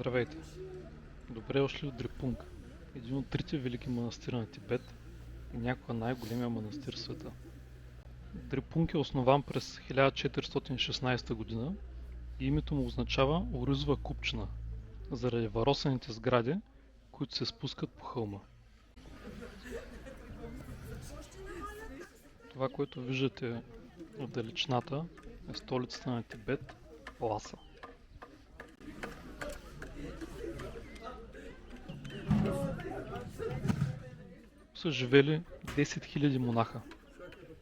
Здравейте! Добре дошли от Дрипунг, един от трите велики манастира на Тибет и някога най-големия манастир в света. Дрипунг е основан през 1416 година и името му означава оризова купчина, заради варосаните сгради, които се спускат по хълма. Това, което виждате в далечината, е столицата на Тибет, Ласа. Са живели 10 000 монаха.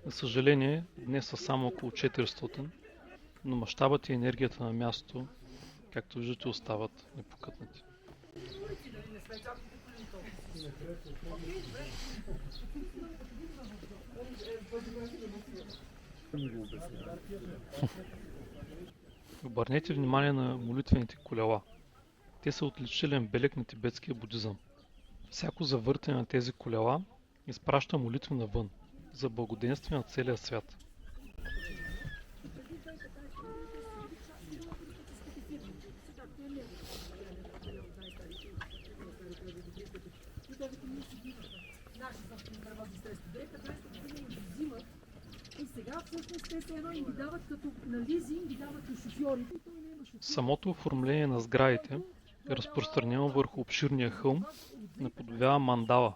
За съжаление, днес са само около 400, но мащабът и енергията на мястото, както виждате, остават непокътнати. Обърнете внимание на молитвените колела. Те са отличителен белег на тибетския будизъм. Всяко завъртане на тези колела изпраща молитви навън, за благоденствие на целия свят. Самото оформление на сградите е разпространено върху обширния хълм, наподобява мандала.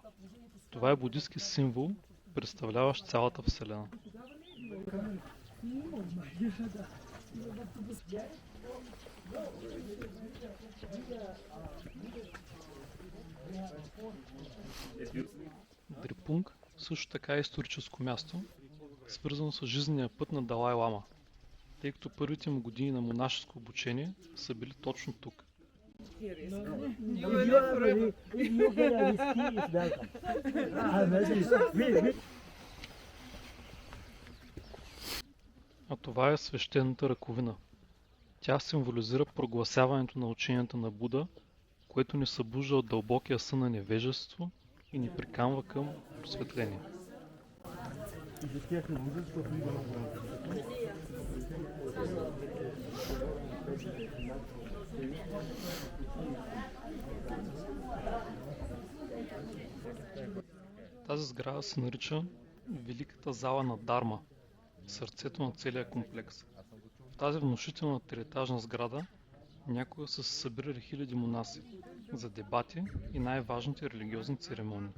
Това е будистки символ, представляващ цялата Вселена. Дрипунг също така е историческо място, свързано с жизнения път на Далай Лама, тъй като първите му години на монашеско обучение са били точно тук. А това е свещената ръковина. Тя символизира прогласяването на ученията на Буда, което ни събужда от дълбокия сън на невежество и ни приканва към просветление. Тази сграда се нарича Великата зала на Дарма, сърцето на целия комплекс. В тази внушителна триетажна сграда някога са се събирали хиляди монаси за дебати и най-важните религиозни церемонии.